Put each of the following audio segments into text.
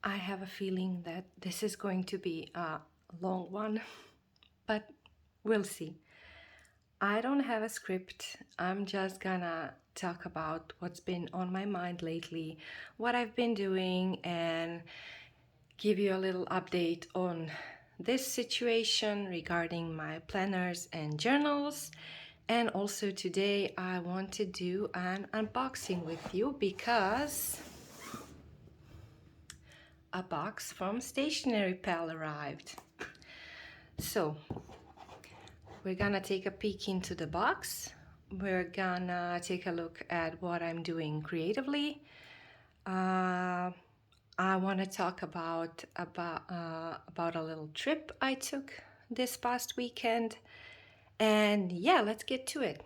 I have a feeling that this is going to be a long one, but we'll see. I don't have a script. I'm just gonna talk about what's been on my mind lately, what I've been doing, and give you a little update on this situation regarding my planners and journals. And also today I want to do an unboxing with you because a box from Stationery Pal arrived. So we're gonna take a peek into the box. We're gonna take a look at what I'm doing creatively. I want to talk about a little trip I took this past weekend, and yeah, let's get to it.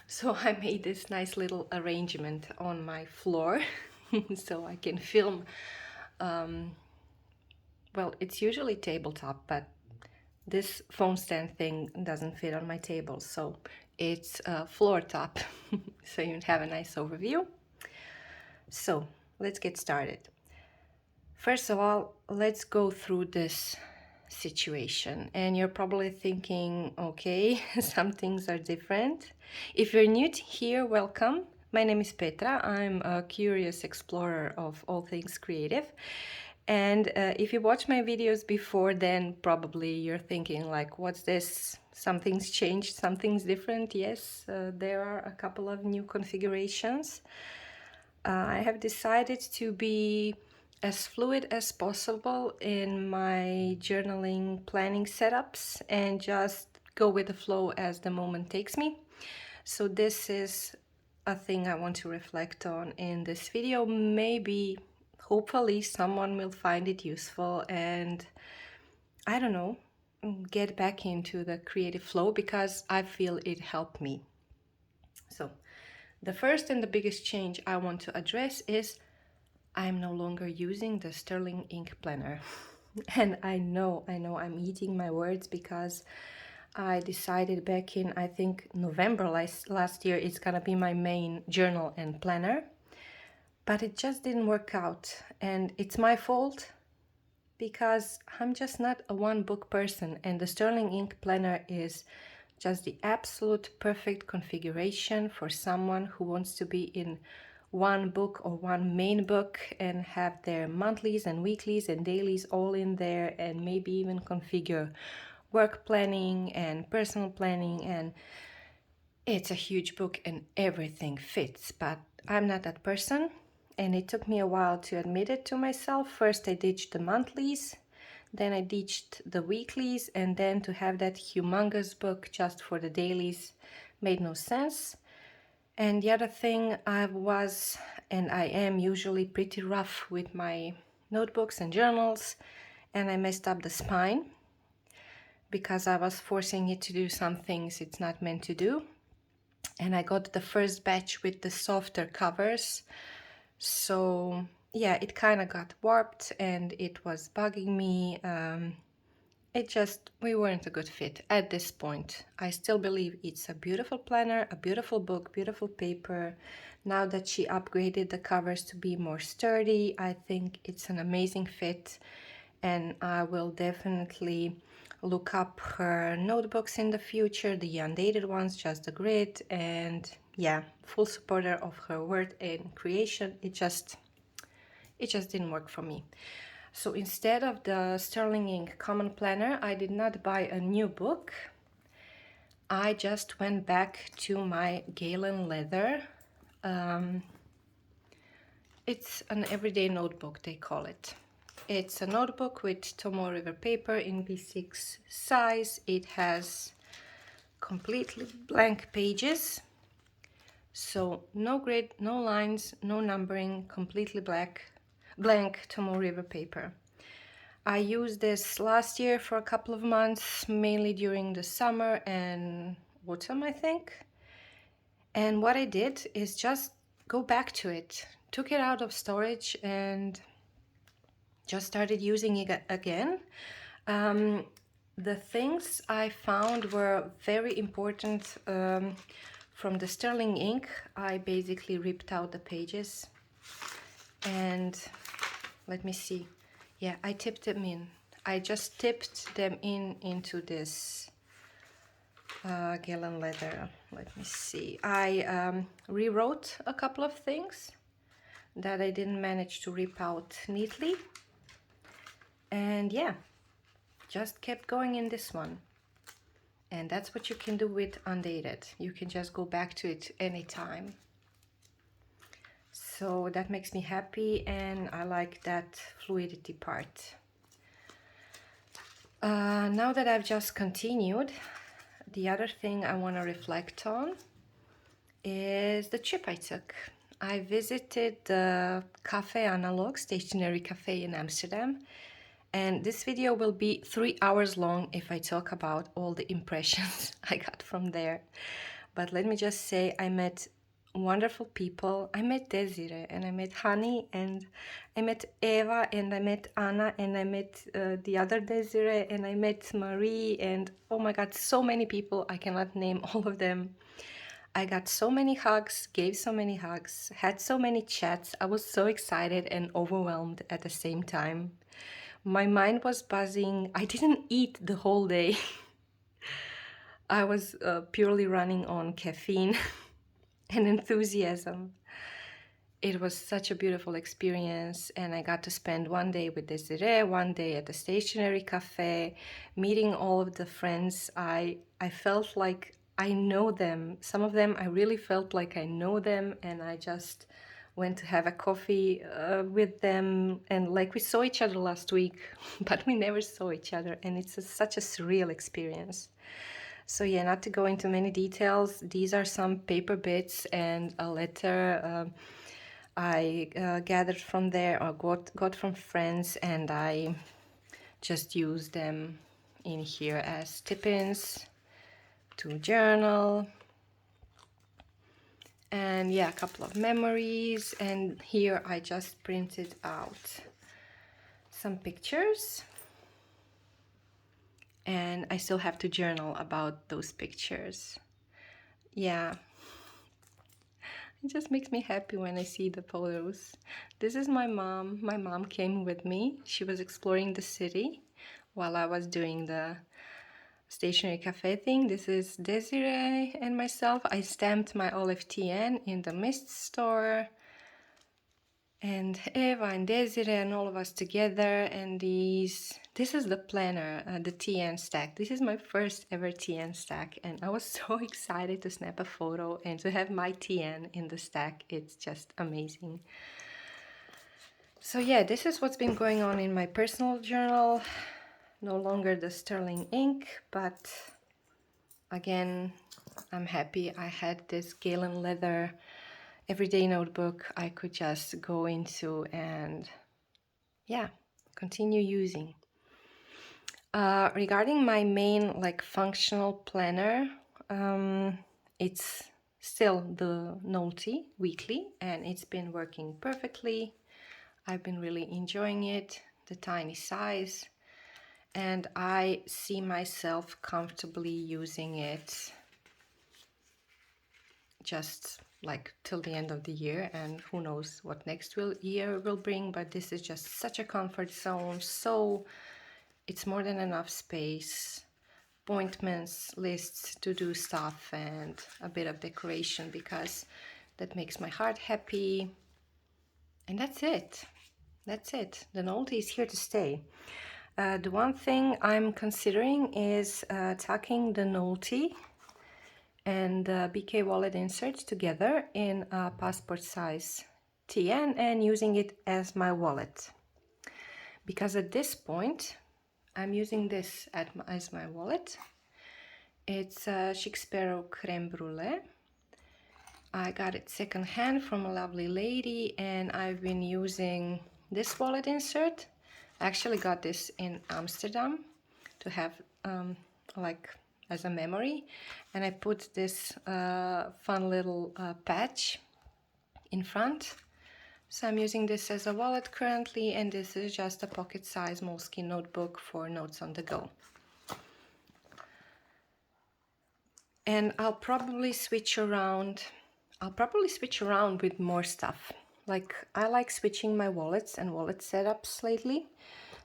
So I made this nice little arrangement on my floor so I can film. Well, it's usually tabletop, but this phone stand thing doesn't fit on my table, so it's floor top. So you have a nice overview. So let's get started. First of all, let's go through this situation. And you're probably thinking, okay, some things are different. If you're new to here, welcome. My name is Petra. I'm a curious explorer of all things creative. And if you watched my videos before, then probably you're thinking like, what's this? Something's changed, something's different. Yes, there are a couple of new configurations. I have decided to be as fluid as possible in my journaling planning setups and just go with the flow as the moment takes me. So this is a thing I want to reflect on in this video. Maybe, hopefully, someone will find it useful and, I don't know, get back into the creative flow because I feel it helped me. So the first and the biggest change I want to address is I'm no longer using the sterling ink planner. And I know I'm eating my words because I decided back in, I think, November last year, it's gonna be my main journal and planner. But it just didn't work out. And it's my fault because I'm just not a one book person. And the sterling ink planner is just the absolute perfect configuration for someone who wants to be in one book or one main book and have their monthlies and weeklies and dailies all in there, and maybe even configure work planning and personal planning. And it's a huge book and everything fits, but I'm not that person, and it took me a while to admit it to myself. First I ditched the monthlies, then I ditched the weeklies, and then to have that humongous book just for the dailies made no sense. And the other thing, I was, and I am usually pretty rough with my notebooks and journals, and I messed up the spine because I was forcing it to do some things it's not meant to do. And I got the first batch with the softer covers. So yeah, it kind of got warped and it was bugging me. We weren't a good fit at this point. I still believe it's a beautiful planner, a beautiful book, beautiful paper. Now that she upgraded the covers to be more sturdy, I think it's an amazing fit, and I will definitely look up her notebooks in the future, the undated ones, just the grid, and yeah, full supporter of her work and creation. It just didn't work for me. So instead of the sterling ink common planner, I did not buy a new book. I just went back to my Galen leather. It's an everyday notebook, they call it. It's a notebook with Tomo River paper in B6 size. It has completely blank pages. So no grid, no lines, no numbering, completely blank Tomo River paper. I used this last year for a couple of months, mainly during the summer and autumn, I think. And what I did is just go back to it, took it out of storage and just started using it again. The things I found were very important. From the sterling ink, I basically ripped out the pages and let me see. Yeah, I tipped them in. I just tipped them into this gallon leather. Let me see. I rewrote a couple of things that I didn't manage to rip out neatly. And yeah, just kept going in this one. And that's what you can do with Undated. You can just go back to it anytime. So that makes me happy, and I like that fluidity part. Now that I've just continued, the other thing I want to reflect on is the trip I took. I visited the Cafe Analog, Stationery Cafe in Amsterdam, and this video will be 3 hours long if I talk about all the impressions I got from there. But let me just say, I met wonderful people. I met Desiree, and I met Hani, and I met Eva, and I met Anna, and I met the other Desiree, and I met Marie, and oh my god, so many people. I cannot name all of them. I got so many hugs, gave so many hugs, had so many chats. I was so excited and overwhelmed at the same time. My mind was buzzing. I didn't eat the whole day. I was purely running on caffeine and enthusiasm. It was such a beautiful experience, and I got to spend one day with Desiree, one day at the Stationery Cafe, meeting all of the friends. I felt like I know them. Some of them I really felt like I know them, and I just went to have a coffee with them, and like we saw each other last week, but we never saw each other, and it's such a surreal experience. So yeah, not to go into many details, these are some paper bits and a letter I gathered from there or got from friends, and I just used them in here as tip-ins to journal. And yeah, a couple of memories, and here I just printed out some pictures, and I still have to journal about those pictures. Yeah, it just makes me happy when I see the photos. This is my mom. My mom came with me. She was exploring the city while I was doing the Stationery Cafe thing. This is Desiree and myself. I stamped my Olive TN in the Mist store. And Eva and Desiree and all of us together. And this is the planner, the TN stack. This is my first ever TN stack, and I was so excited to snap a photo and to have my TN in the stack. It's just amazing. So yeah, this is what's been going on in my personal journal. No longer the sterling ink, but again, I'm happy I had this Galen leather everyday notebook I could just go into and yeah, continue using. Regarding my main like functional planner, it's still the Nolty weekly, and it's been working perfectly. I've been really enjoying it, the tiny size, and I see myself comfortably using it just like till the end of the year, and who knows what next year will bring, but this is just such a comfort zone. So it's more than enough space, appointments, lists, to do stuff, and a bit of decoration because that makes my heart happy. And that's it. That's it. The novelty is here to stay. The one thing I'm considering is tucking the novelty and BK wallet inserts together in a passport size TN and using it as my wallet. Because at this point, I'm using this as my wallet. It's a Chic Sparrow Creme Brulee. I got it secondhand from a lovely lady, and I've been using this wallet insert. I actually got this in Amsterdam to have like as a memory, and I put this fun little patch in front. So I'm using this as a wallet currently, and this is just a pocket-size Moleskine notebook for notes on the go. And I'll probably switch around with more stuff. like I like switching my wallets and wallet setups lately.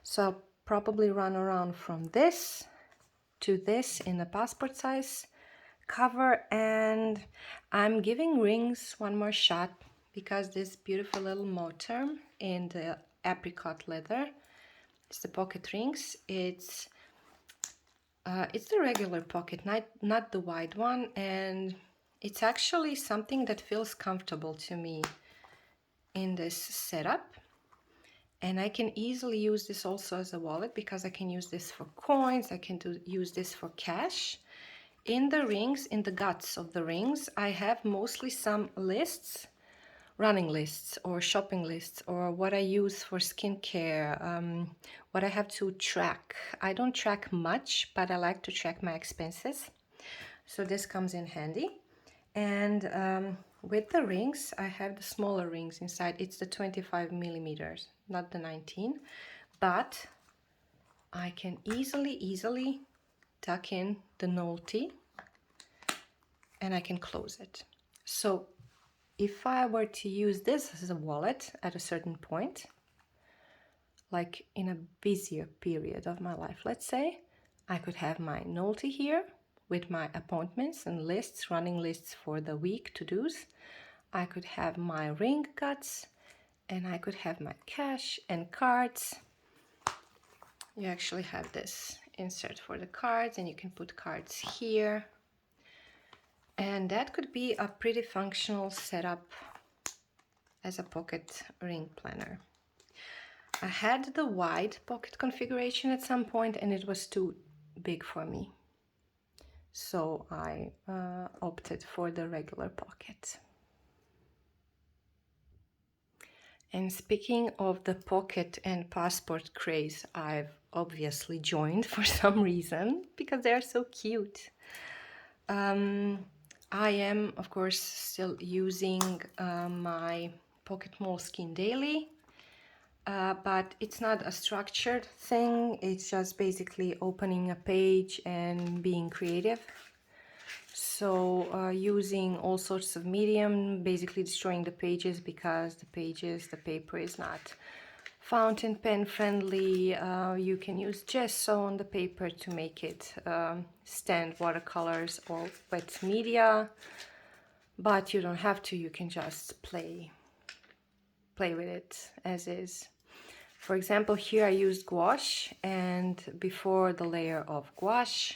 So I'll probably run around from this to this in a passport size cover, and I'm giving rings one more shot because this beautiful little motor in the apricot leather, it's the pocket rings. It's the regular pocket, not the wide one, and it's actually something that feels comfortable to me in this setup. And I can easily use this also as a wallet because I can use this for coins, I can use this for cash. In the rings, in the guts of the rings, I have mostly some lists, running lists or shopping lists, or what I use for skincare, what I have to track. I don't track much, but I like to track my expenses. So this comes in handy. And with the rings, I have the smaller rings inside. It's the 25 millimeters, not the 19, but I can easily tuck in the novelty and I can close it. So if I were to use this as a wallet at a certain point, like in a busier period of my life, let's say, I could have my novelty here with my appointments and lists, running lists for the week to-dos. I could have my ring guts, and I could have my cash and cards. You actually have this insert for the cards, and you can put cards here. And that could be a pretty functional setup as a pocket ring planner. I had the wide pocket configuration at some point and it was too big for me. So I opted for the regular pocket. And speaking of the pocket and passport craze, I've obviously joined for some reason because they are so cute. I am, of course, still using my Pocket Moleskine daily, but it's not a structured thing. It's just basically opening a page and being creative. So using all sorts of medium, basically destroying the pages because the paper is not fountain pen friendly. You can use gesso on the paper to make it stand watercolors or wet media, but you don't have to. You can just play with it as is. For example, here I used gouache, and before the layer of gouache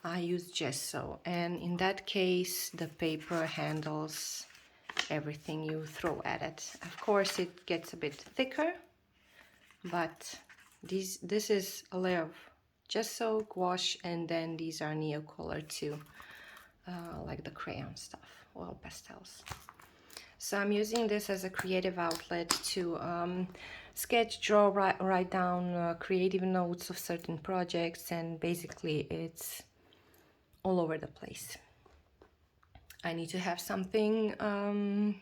I used gesso, and in that case the paper handles everything you throw at it. Of course it gets a bit thicker, but this is a layer of gesso, gouache, and then these are Neocolor too, like the crayon stuff, oil pastels. So I'm using this as a creative outlet to sketch, draw, write down creative notes of certain projects, and basically it's all over the place. I need to have something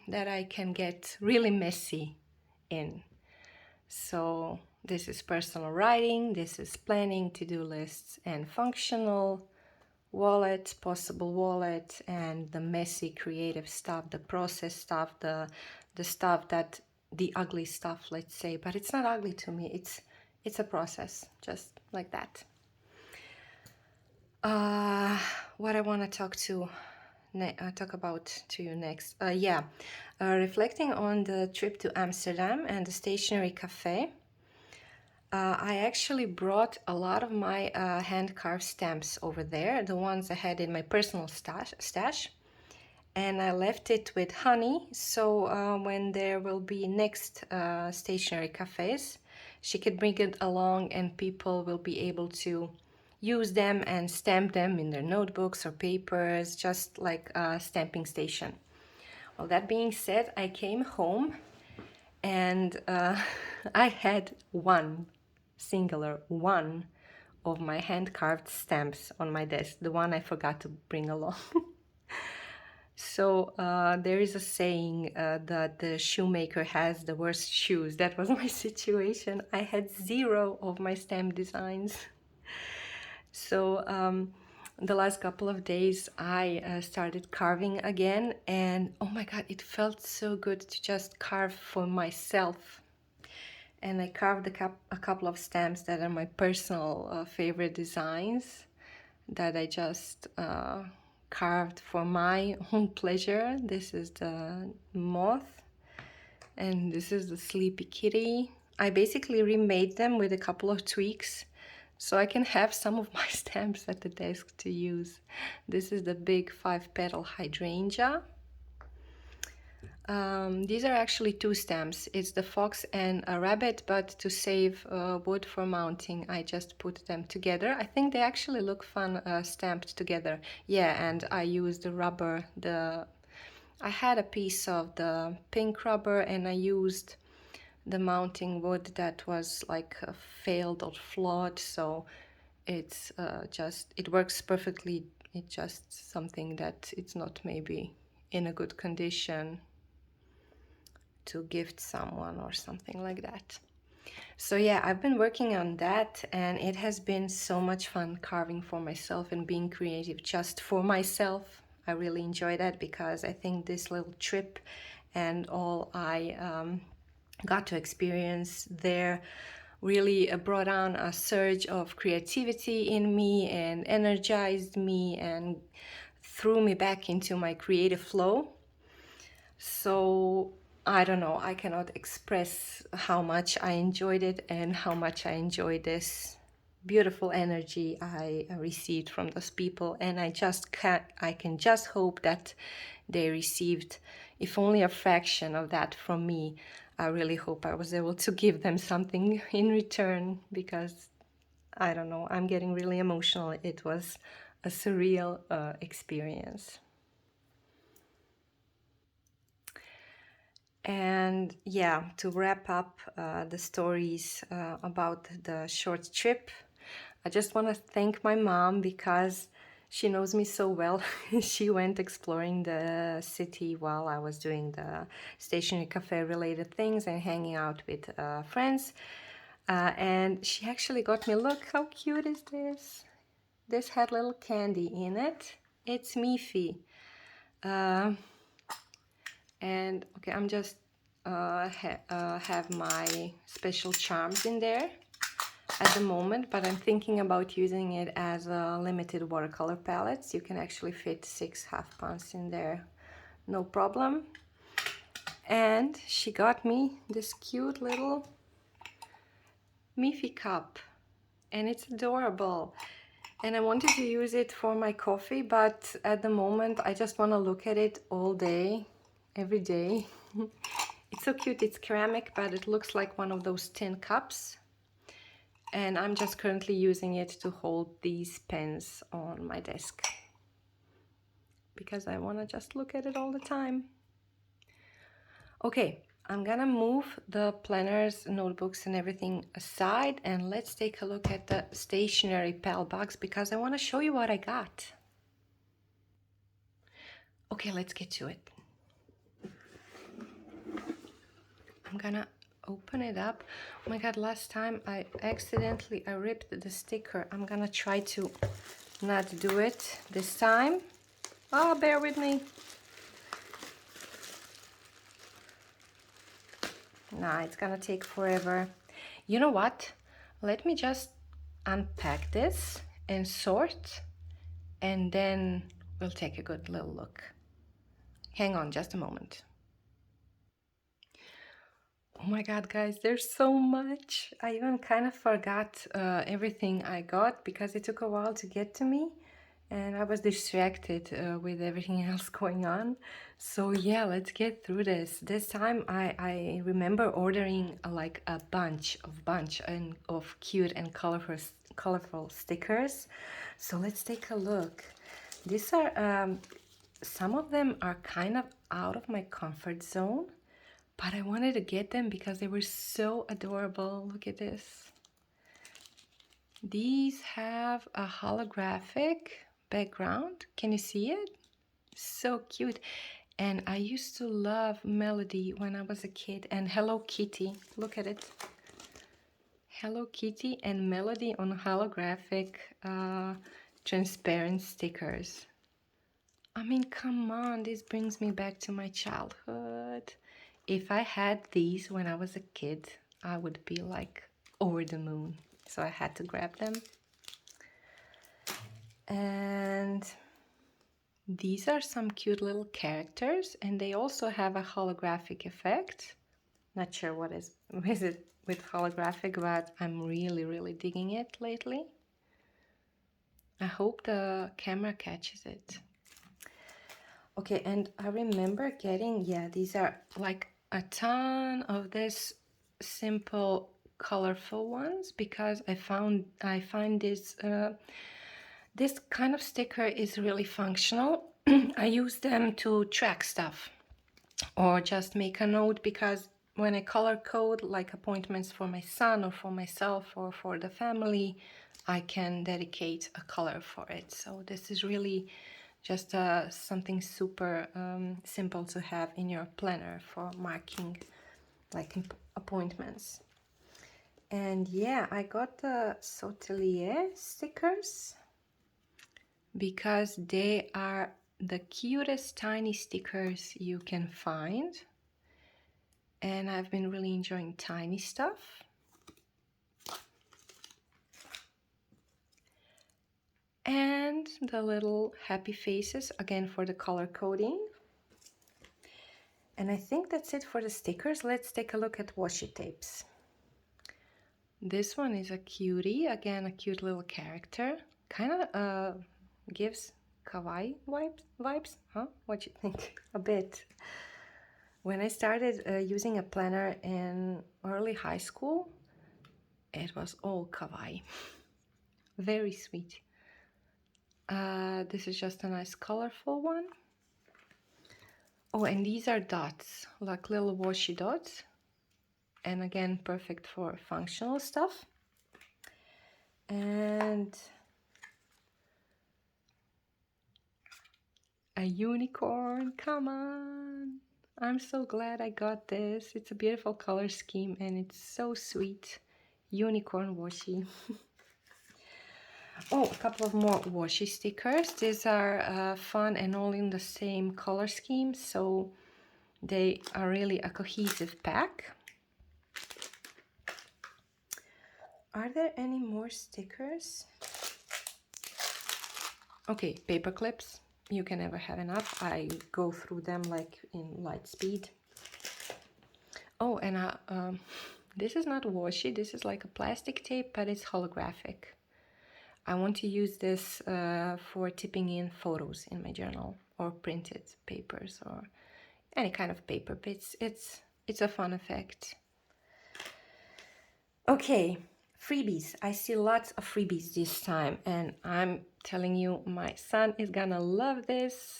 that I can get really messy in. So this is personal writing, this is planning, to-do lists, and functional wallet, possible wallet, and the messy creative stuff, the process stuff, the stuff that, the ugly stuff, let's say, but it's not ugly to me. It's a process, just like that. What I want to talk about to you next. Reflecting on the trip to Amsterdam and the Stationery Cafe. I actually brought a lot of my hand-carved stamps over there, the ones I had in my personal stash, and I left it with honey, so when there will be next stationery cafes, she could bring it along and people will be able to use them and stamp them in their notebooks or papers, just like a stamping station. Well, that being said, I came home and I had singular one of my hand-carved stamps on my desk, the one I forgot to bring along. So there is a saying that the shoemaker has the worst shoes. That was my situation. I had 0 of my stamp designs. So the last couple of days I started carving again, and oh my god, it felt so good to just carve for myself. And I carved a couple of stamps that are my personal favorite designs that I just carved for my own pleasure. This is the moth, and this is the sleepy kitty. I basically remade them with a couple of tweaks so I can have some of my stamps at the desk to use. This is the big 5-petal hydrangea. These are actually two stamps. It's the fox and a rabbit, but to save wood for mounting, I just put them together. I think they actually look fun stamped together. Yeah, and I used the rubber. I had a piece of the pink rubber, and I used the mounting wood that was like failed or flawed, so it's it works perfectly. It's just something that it's not maybe in a good condition to gift someone or something like that. So yeah, I've been working on that, and it has been so much fun carving for myself and being creative just for myself. I really enjoy that because I think this little trip and all I got to experience there really brought on a surge of creativity in me and energized me and threw me back into my creative flow. So I don't know, I cannot express how much I enjoyed it and how much I enjoyed this beautiful energy I received from those people, and I can just hope that they received if only a fraction of that from me. I really hope I was able to give them something in return, because I don't know, I'm getting really emotional. It was a surreal experience. And yeah, to wrap up the stories about the short trip, I just want to thank my mom because she knows me so well. She went exploring the city while I was doing the Stationery Cafe related things and hanging out with friends. And she actually got me, look, how cute is this? This had little candy in it. It's Miffy. Uh, and okay, I'm just have my special charms in there at the moment, but I'm thinking about using it as a limited watercolor palettes. You can actually fit 6 half-pounds in there, no problem. And she got me this cute little Miffy cup, and it's adorable. And I wanted to use it for my coffee, but at the moment I just want to look at it all day, every day. It's so cute. It's ceramic, but it looks like one of those tin cups. And I'm just currently using it to hold these pens on my desk because I want to just look at it all the time. Okay, I'm gonna move the planners, notebooks and everything aside, and let's take a look at the stationery pal box because I want to show you what I got. Okay, let's get to it. I'm gonna open it up. Oh my god, last time I ripped the sticker. I'm gonna try to not do it this time. Oh, bear with me. Nah, it's gonna take forever. You know what? Let me just unpack this and sort, and then we'll take a good little look. Hang on just a moment. Oh my god, guys, there's so much. I even kind of forgot everything I got because it took a while to get to me and I was distracted with everything else going on. So yeah, let's get through this. This time I remember ordering like a bunch of cute and colorful stickers. So let's take a look. These are some of them are kind of out of my comfort zone, but I wanted to get them because they were so adorable. Look at this. These have a holographic background. Can you see it? So cute. And I used to love Melody when I was a kid, and Hello Kitty. Look at it. Hello Kitty and Melody on holographic transparent stickers. I mean, come on, this brings me back to my childhood. If I had these when I was a kid, I would be like over the moon. So I had to grab them. And these are some cute little characters, and they also have a holographic effect. Not sure what is it with holographic, but I'm really digging it lately. I hope the camera catches it. Okay, and I remember getting, yeah, these are like a ton of this simple colorful ones because I find this this kind of sticker is really functional. I use them to track stuff or just make a note, because when I color code like appointments for my son or for myself or for the family, I can dedicate a color for it. So this is really just something super simple to have in your planner for marking like appointments. And yeah, I got the Sotelier stickers because they are the cutest tiny stickers you can find. And I've been really enjoying tiny stuff. And the little happy faces, again for the color coding. And I think that's it for the stickers. Let's take a look at washi tapes. This one is a cutie, again a cute little character. Kind of gives kawaii vibes, huh? What you think? A bit. When I started using a planner in early high school, it was all kawaii. Very sweet. This is just a nice colorful one. Oh, and these are dots, like little washi dots. And again, perfect for functional stuff. And a unicorn, come on. I'm so glad I got this. It's a beautiful color scheme and it's so sweet. Unicorn washi. Oh, a couple of more washi stickers. These are fun and all in the same color scheme, so they are really a cohesive pack. Are there any more stickers? Okay, paper clips. You can never have enough. I go through them like in light speed. Oh, and this is not washi. This is like a plastic tape, but it's holographic. I want to use this for tipping in photos in my journal or printed papers or any kind of paper. It's a fun effect. Okay, freebies. I see lots of freebies this time, and I'm telling you, my son is gonna love this.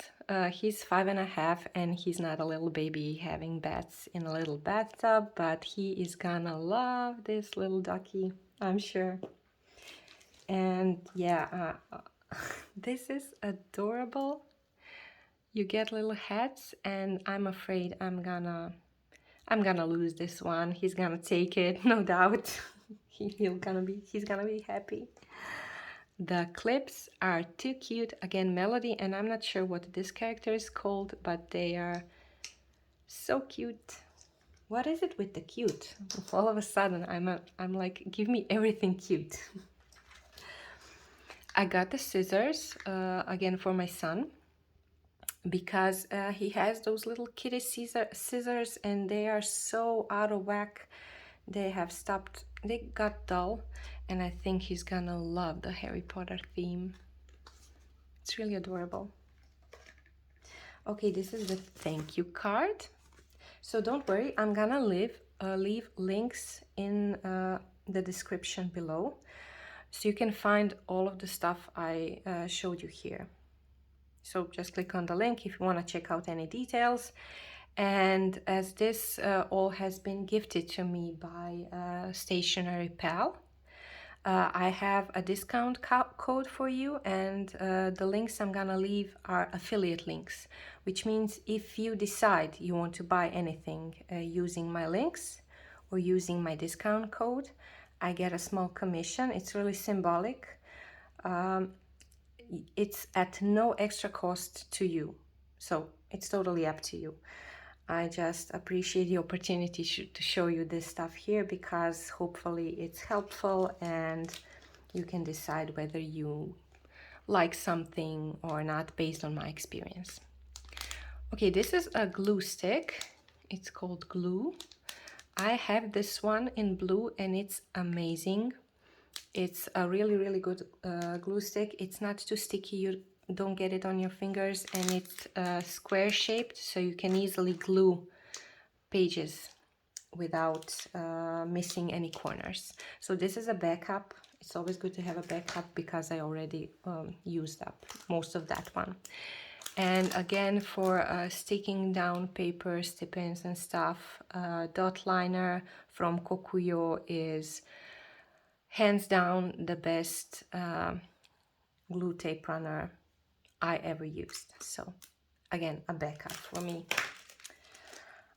He's 5.5 and he's not a little baby having bats in a little bathtub, but he is gonna love this little ducky, I'm sure. And yeah, this is adorable. You get little hats, and I'm afraid I'm gonna lose this one. He's gonna take it, no doubt. He's gonna be happy. The clips are too cute. Again, Melody, and I'm not sure what this character is called, but they are so cute. What is it with the cute? All of a sudden, I'm like, give me everything cute. I got the scissors again for my son, because he has those little kitty scissors and they are so out of whack. They got dull, and I think he's gonna love the Harry Potter theme. It's really adorable. Okay, this is the thank you card. So don't worry, I'm gonna leave links in the description below, so you can find all of the stuff I showed you here. So just click on the link if you want to check out any details. And as this all has been gifted to me by Stationery Pal, I have a discount code for you, and the links I'm gonna leave are affiliate links, which means if you decide you want to buy anything using my links or using my discount code, I get a small commission. It's really symbolic. it's at no extra cost to you. So it's totally up to you. I just appreciate the opportunity to show you this stuff here, because hopefully it's helpful and you can decide whether you like something or not based on my experience. Okay, this is a glue stick. It's called Glue. I have this one in blue and it's amazing. It's a really, really good glue stick. It's not too sticky. You don't get it on your fingers, and it's square shaped, so you can easily glue pages without missing any corners. So this is a backup. It's always good to have a backup because I already used up most of that one. And again, for sticking down paper, stipends and stuff, dot liner from Kokuyo is hands down the best glue tape runner I ever used. So again, a backup for me.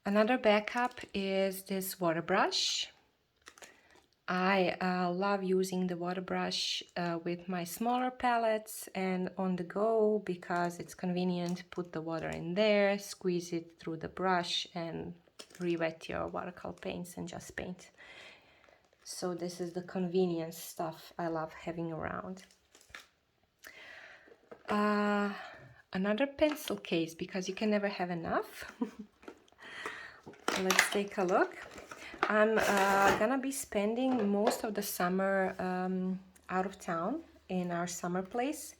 Another backup is this water brush. I love using the water brush with my smaller palettes and on the go, because it's convenient. Put the water in there, squeeze it through the brush, and re-wet your watercolor paints and just paint. So this is the convenience stuff I love having around. Another pencil case, because you can never have enough. Let's take a look. I'm gonna be spending most of the summer out of town in our summer place.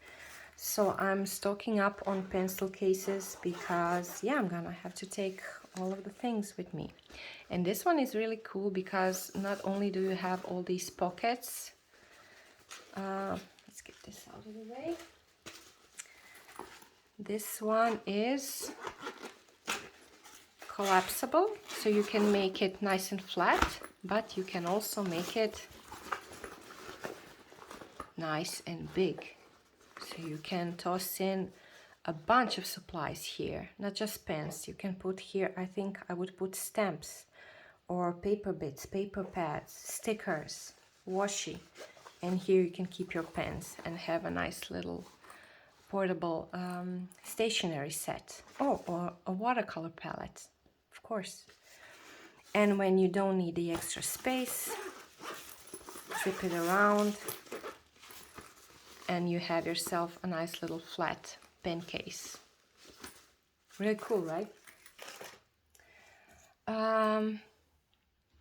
So I'm stocking up on pencil cases because, yeah, I'm gonna have to take all of the things with me. And this one is really cool because not only do you have all these pockets, let's get this out of the way. This one is collapsible, so you can make it nice and flat, but you can also make it nice and big. So you can toss in a bunch of supplies here, not just pens. You can put here, I think I would put stamps or paper bits, paper pads, stickers, washi, and here you can keep your pens and have a nice little portable stationery set. Oh, or a watercolor palette, of course. And when you don't need the extra space, zip it around and you have yourself a nice little flat pen case. Really cool, right?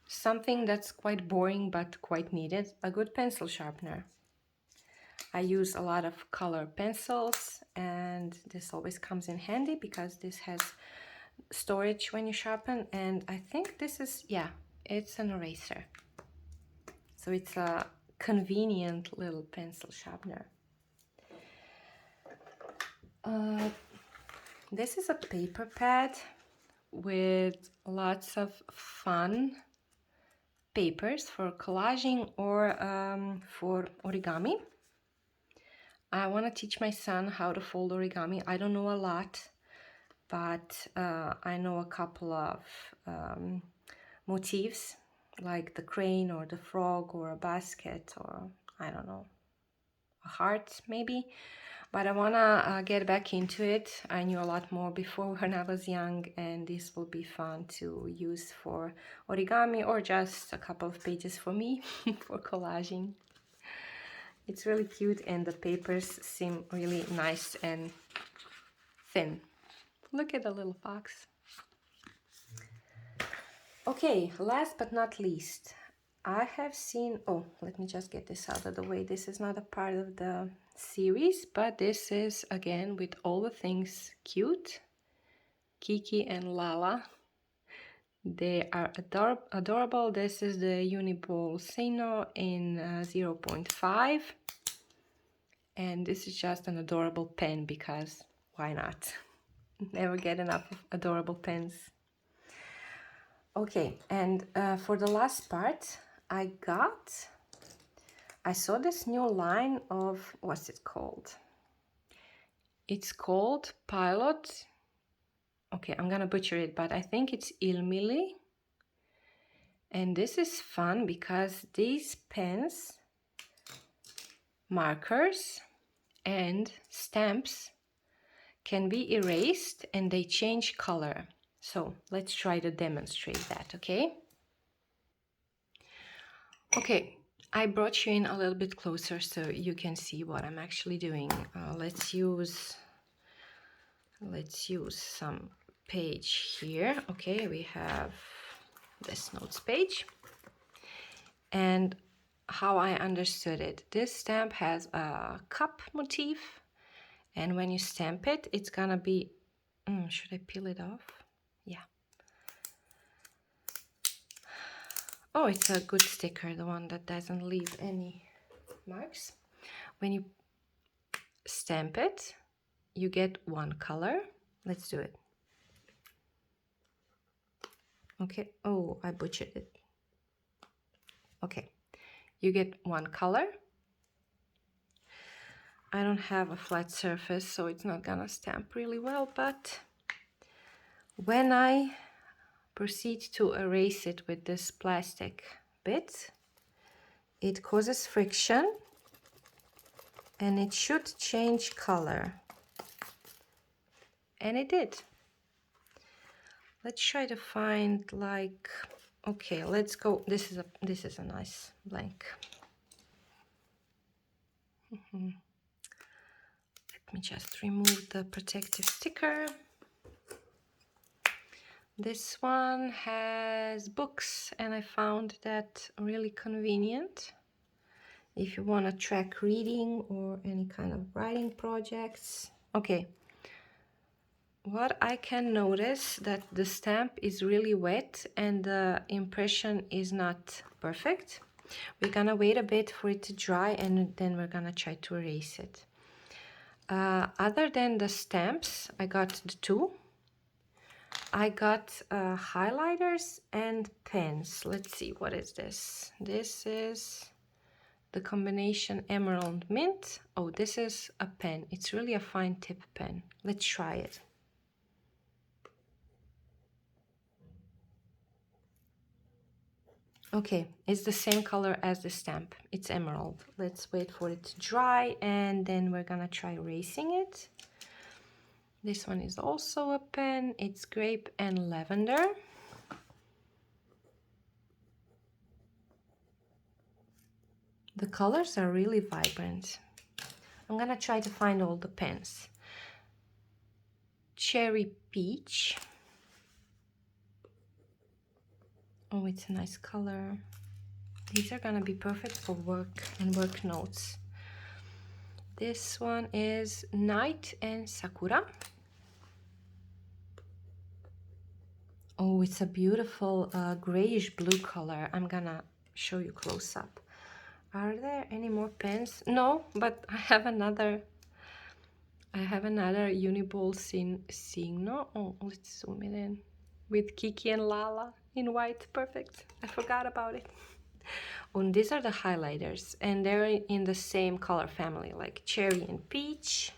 Something that's quite boring but quite needed, a good pencil sharpener. I use a lot of color pencils, and this always comes in handy because this has storage when you sharpen, and I think this is, yeah, it's an eraser. So it's a convenient little pencil sharpener. This is a paper pad with lots of fun papers for collaging or for origami. I want to teach my son how to fold origami. I don't know a lot, but I know a couple of motifs, like the crane or the frog or a basket or, I don't know, a heart maybe. But I want to get back into it. I knew a lot more before when I was young, and this will be fun to use for origami or just a couple of pages for me for collaging. It's really cute, and the papers seem really nice and thin. Look at the little fox. Okay, last but not least, I have seen, oh, let me just get this out of the way. This is not a part of the series, but this is, again, with all the things cute. Kiki and Lala. They are adorable. This is the Uniball Seino in 0.5. And this is just an adorable pen because why not? Never get enough of adorable pens. Okay, and for the last part, I saw this new line of, what's it called? It's called Pilot. Okay, I'm gonna butcher it, but I think it's Ilmili. And this is fun because these pens, markers, And stamps can be erased and they change color. So let's try to demonstrate that, okay? Okay, I brought you in a little bit closer so you can see what I'm actually doing. Let's use some page here. Okay, we have this notes page. And how I understood it, this stamp has a cup motif, and when you stamp it, it's gonna be, should I peel it off? Yeah. Oh, it's a good sticker, the one that doesn't leave any marks. When you stamp it, you get one color. Let's do it. Okay. Oh, I butchered it. Okay. You get one color. I don't have a flat surface, so it's not gonna stamp really well, but when I proceed to erase it with this plastic bit, it causes friction and it should change color. And it did. Let's try to find like, okay, let's go. This is a nice blank. Let me just remove the protective sticker. This one has books, and I found that really convenient if you want to track reading or any kind of writing projects. Okay, what I can notice that the stamp is really wet and the impression is not perfect. We're gonna wait a bit for it to dry and then we're gonna try to erase it. Other than the stamps, I got the two. I got highlighters and pens. Let's see, what is this? This is the combination Emerald Mint. Oh, this is a pen. It's really a fine tip pen. Let's try it. Okay, it's the same color as the stamp. It's emerald. Let's wait for it to dry and then we're gonna try erasing it. This one is also a pen. It's grape and lavender. The colors are really vibrant. I'm gonna try to find all the pens. Cherry peach. Oh, it's a nice color. These are gonna be perfect for work and work notes. This one is Night and Sakura. Oh, it's a beautiful grayish blue color. I'm gonna show you close up. Are there any more pens? No, but I have another Uniball Signo. Oh, let's zoom it in. With Kiki and Lala in white. Perfect. I forgot about it. Oh, and these are the highlighters, and they're in the same color family, like cherry and peach.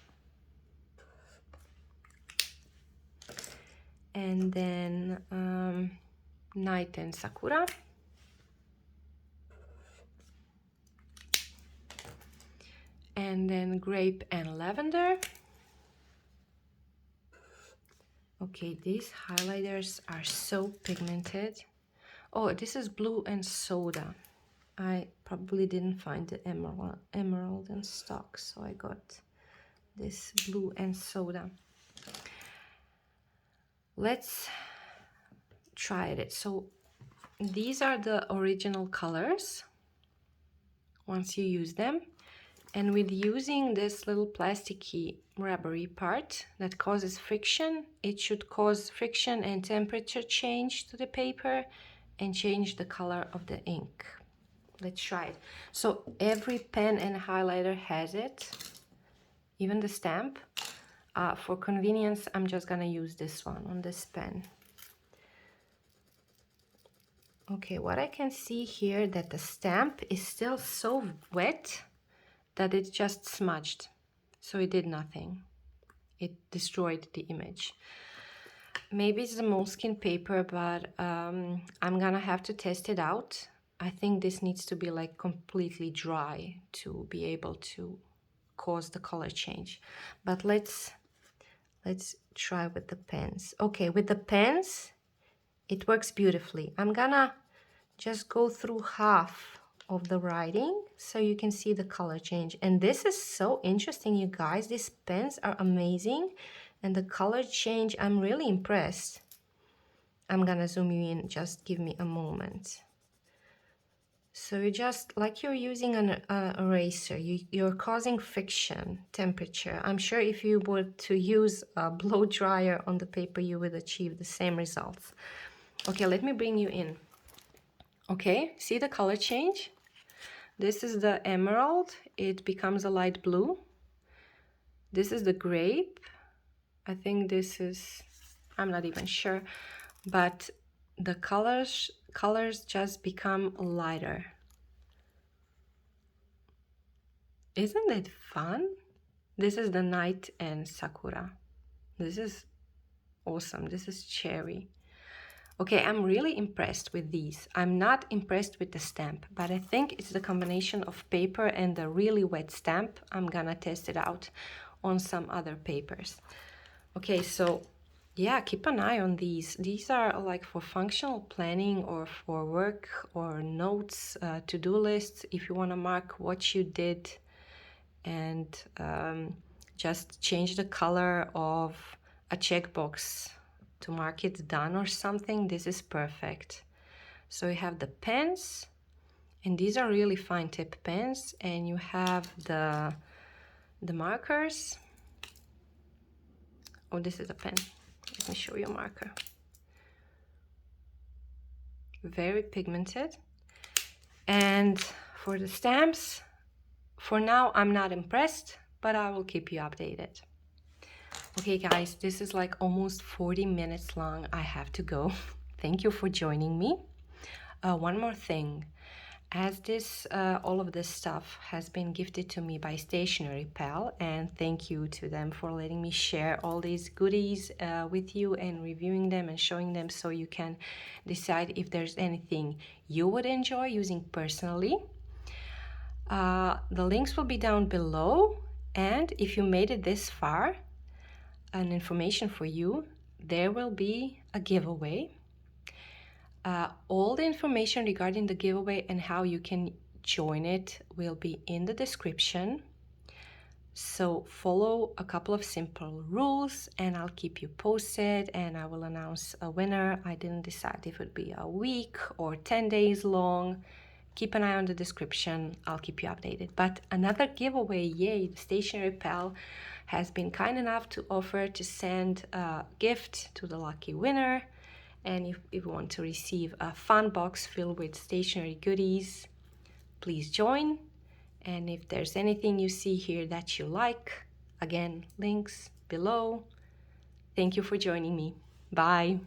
And then Night and Sakura. And then grape and lavender. Okay, these highlighters are so pigmented. Oh, this is blue and soda. I probably didn't find the emerald in stock, so I got this blue and soda. Let's try it. So these are the original colors once you use them. And with using this little plasticky rubbery part that causes friction, it should cause friction and temperature change to the paper and change the color of the ink. Let's try it. So every pen and highlighter has it, even the stamp. For convenience, I'm just gonna use this one on this pen. Okay, what I can see here that the stamp is still so wet that it just smudged. So it did nothing. It destroyed the image. Maybe it's the moleskin paper, but I'm gonna have to test it out. I think this needs to be like completely dry to be able to cause the color change. But let's try with the pens. Okay, with the pens, it works beautifully. I'm gonna just go through half of the writing so you can see the color change. And this is so interesting, you guys. These pens are amazing. And the color change, I'm really impressed. I'm gonna zoom you in, just give me a moment. So you just, like you're using an eraser, you're causing friction, temperature. I'm sure if you were to use a blow dryer on the paper, you would achieve the same results. Okay, let me bring you in. Okay, see the color change? This is the emerald, it becomes a light blue. This is the grape. I think this is, I'm not even sure, but the colors just become lighter. Isn't it fun? This is the night and sakura. This is awesome. This is cherry. Okay, I'm really impressed with these. I'm not impressed with the stamp, but I think it's the combination of paper and the really wet stamp. I'm gonna test it out on some other papers. Okay, so yeah, keep an eye on these. These are like for functional planning or for work or notes, to-do lists, if you want to mark what you did and just change the color of a checkbox to mark it done or something. This is perfect. So you have the pens, and these are really fine tip pens, and you have the markers. Oh, this is a pen. Let me show you a marker. Very pigmented. And for the stamps, for now I'm not impressed, but I will keep you updated. Okay guys, this is like almost 40 minutes long. I have to go. Thank you for joining me. One more thing. As this, all of this stuff has been gifted to me by Stationery Pal, and thank you to them for letting me share all these goodies with you and reviewing them and showing them so you can decide if there's anything you would enjoy using personally. The links will be down below, and if you made it this far, an information for you, there will be a giveaway. All the information regarding the giveaway and how you can join it will be in the description. So follow a couple of simple rules and I'll keep you posted and I will announce a winner. I didn't decide if it would be a week or 10 days long. Keep an eye on the description. I'll keep you updated. But another giveaway, yay, the Stationery Pal has been kind enough to offer to send a gift to the lucky winner. And if you want to receive a fun box filled with stationery goodies, please join. And if there's anything you see here that you like, again, links below. Thank you for joining me. Bye.